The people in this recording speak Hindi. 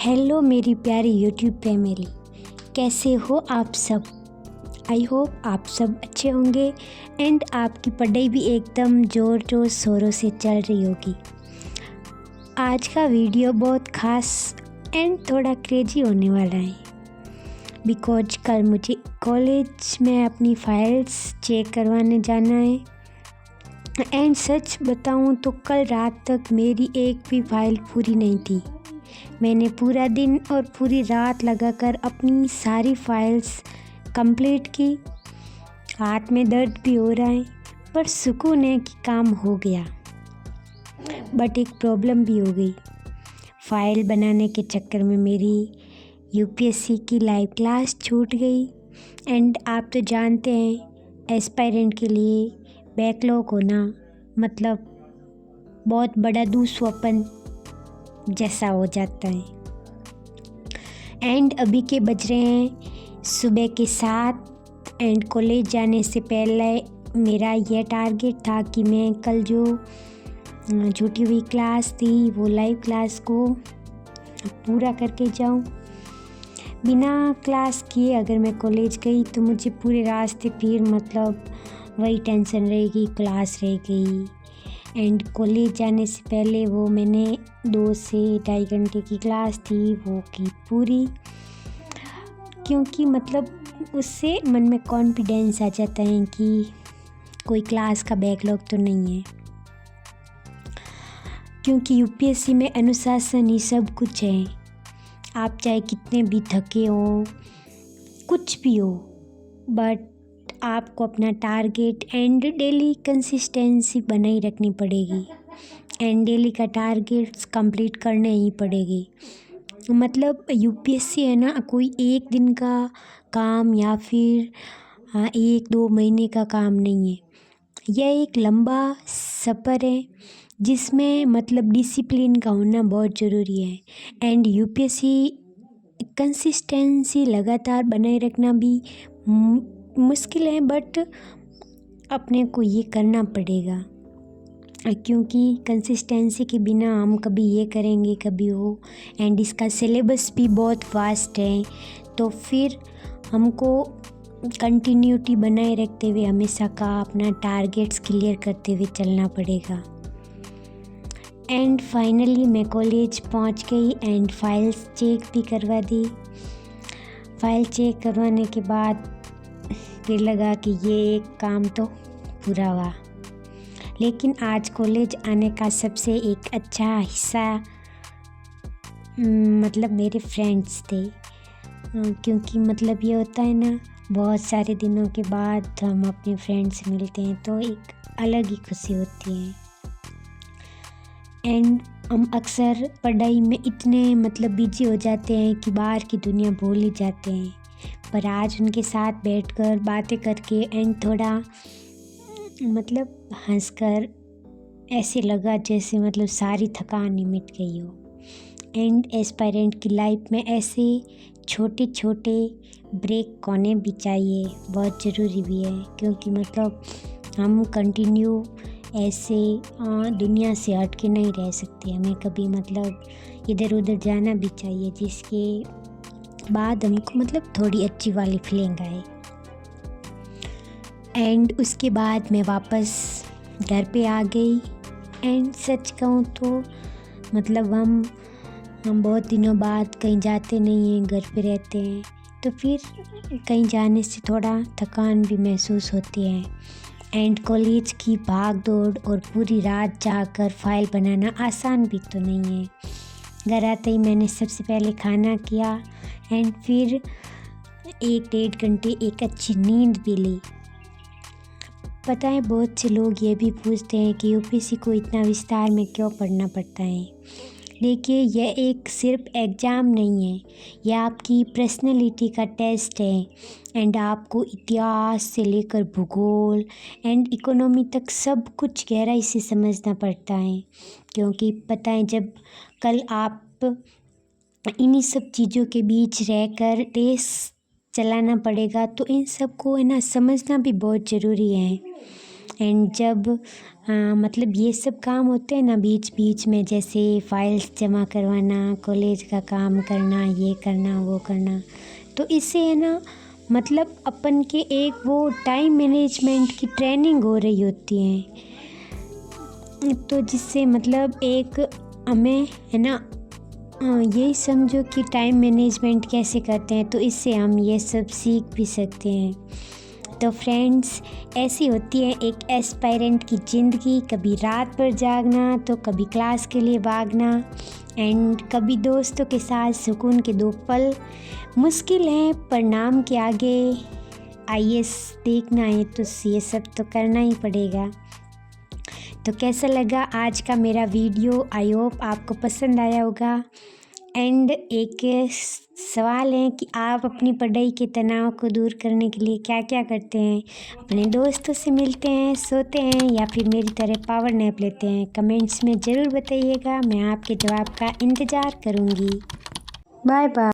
हेलो मेरी प्यारी यूट्यूब फैमिली, कैसे हो आप सब। आई होप आप सब अच्छे होंगे एंड आपकी पढ़ाई भी एकदम ज़ोर शोरों से चल रही होगी। आज का वीडियो बहुत ख़ास एंड थोड़ा क्रेजी होने वाला है बिकॉज कल मुझे कॉलेज में अपनी फाइल्स चेक करवाने जाना है एंड सच बताऊं तो कल रात तक मेरी एक भी फाइल पूरी नहीं थी। मैंने पूरा दिन और पूरी रात लगाकर अपनी सारी फाइल्स कंप्लीट की। हाथ में दर्द भी हो रहा है पर सुकून है कि काम हो गया। बट एक प्रॉब्लम भी हो गई। फाइल बनाने के चक्कर में मेरी यूपीएससी की लाइव क्लास छूट गई एंड आप तो जानते हैं एस्पायरेंट के लिए बैकलॉग होना मतलब बहुत बड़ा दुःस्वप्न जैसा हो जाता है। एंड अभी के बज रहे हैं सुबह के 7 एंड कॉलेज जाने से पहले मेरा यह टारगेट था कि मैं कल जो छूटी हुई क्लास थी वो लाइव क्लास को पूरा करके जाऊं। बिना क्लास किए अगर मैं कॉलेज गई तो मुझे पूरे रास्ते फिर मतलब वही टेंशन रहेगी, क्लास रह गई। एंड कॉलेज जाने से पहले वो मैंने 2 से 2.5 घंटे की क्लास थी वो की पूरी, क्योंकि मतलब उससे मन में कॉन्फिडेंस आ जाता है कि कोई क्लास का बैकलॉग तो नहीं है। क्योंकि यूपीएससी में अनुशासन ही सब कुछ है। आप चाहे कितने भी थके हो, कुछ भी हो, बट आपको अपना टारगेट एंड डेली कंसिस्टेंसी बनाई रखनी पड़ेगी एंड डेली का टारगेट्स कंप्लीट करने ही पड़ेगी। मतलब यूपीएससी है ना, कोई एक दिन का काम या फिर 1-2 महीने का काम नहीं है। यह एक लंबा सफ़र है जिसमें मतलब डिसिप्लिन का होना बहुत ज़रूरी है एंड यूपीएससी कंसिस्टेंसी लगातार बनाए रखना भी मुश्किल है, बट अपने को ये करना पड़ेगा क्योंकि कंसिस्टेंसी के बिना हम कभी ये करेंगे कभी वो, एंड इसका सिलेबस भी बहुत वास्ट है तो फिर हमको कंटिन्यूटी बनाए रखते हुए हमेशा का अपना टारगेट्स क्लियर करते हुए चलना पड़ेगा। एंड फाइनली मैं कॉलेज पहुंच गई एंड फाइल्स चेक भी करवा दी। फाइल चेक करवाने के बाद फिर लगा कि ये एक काम तो पूरा हुआ। लेकिन आज कॉलेज आने का सबसे एक अच्छा हिस्सा मतलब मेरे फ्रेंड्स थे, क्योंकि मतलब ये होता है ना, बहुत सारे दिनों के बाद हम अपने फ्रेंड्स से मिलते हैं तो एक अलग ही खुशी होती है। एंड हम अक्सर पढ़ाई में इतने मतलब बिजी हो जाते हैं कि बाहर की दुनिया भूल ही जाते हैं, पर आज उनके साथ बैठकर बातें करके एंड थोड़ा मतलब हंसकर ऐसे लगा जैसे मतलब सारी थकान ही मिट गई हो। एंड एस्पायरेंट की लाइफ में ऐसे छोटे छोटे ब्रेक होने भी चाहिए, बहुत ज़रूरी भी है, क्योंकि मतलब हम कंटिन्यू ऐसे दुनिया से हट के नहीं रह सकते। हमें कभी मतलब इधर उधर जाना भी चाहिए जिसके बाद हमको मतलब थोड़ी अच्छी वाली फीलिंग आए। एंड उसके बाद मैं वापस घर पे आ गई एंड सच कहूँ तो मतलब हम बहुत दिनों बाद कहीं जाते नहीं हैं, घर पे रहते हैं, तो फिर कहीं जाने से थोड़ा थकान भी महसूस होती है। एंड कॉलेज की भाग दौड़ और पूरी रात जाकर फाइल बनाना आसान भी तो नहीं है। घर आते ही मैंने सबसे पहले खाना किया एंड फिर 1-1.5 घंटे एक अच्छी नींद भी ली। पता है बहुत से लोग ये भी पूछते हैं कि यूपीएससी को इतना विस्तार में क्यों पढ़ना पड़ता है। देखिए, यह एक सिर्फ एग्ज़ाम नहीं है, यह आपकी पर्सनैलिटी का टेस्ट है एंड आपको इतिहास से लेकर भूगोल एंड इकोनॉमी तक सब कुछ गहराई से समझना पड़ता है। क्योंकि पता है जब कल आप इन्हीं सब चीज़ों के बीच रहकर देश चलाना पड़ेगा तो इन सब को है ना समझना भी बहुत ज़रूरी है। एंड जब मतलब ये सब काम होते हैं ना बीच बीच में, जैसे फाइल्स जमा करवाना, कॉलेज का काम करना, ये करना वो करना, तो इससे है ना मतलब अपन के एक वो टाइम मैनेजमेंट की ट्रेनिंग हो रही होती है। तो जिससे मतलब एक हमें है ना यही समझो कि टाइम मैनेजमेंट कैसे करते हैं, तो इससे हम ये सब सीख भी सकते हैं। तो फ्रेंड्स, ऐसी होती है एक एस्पायरेंट की ज़िंदगी, कभी रात भर जागना तो कभी क्लास के लिए भागना, एंड कभी दोस्तों के साथ सुकून के 2 पल। मुश्किल है पर नाम के आगे आईएएस देखना है तो ये सब तो करना ही पड़ेगा। तो कैसा लगा आज का मेरा वीडियो? आई होप आपको पसंद आया होगा। एंड एक सवाल है कि आप अपनी पढ़ाई के तनाव को दूर करने के लिए क्या क्या करते हैं? अपने दोस्तों से मिलते हैं, सोते हैं, या फिर मेरी तरह पावर नैप लेते हैं? कमेंट्स में ज़रूर बताइएगा, मैं आपके जवाब का इंतज़ार करूँगी। Bye bye.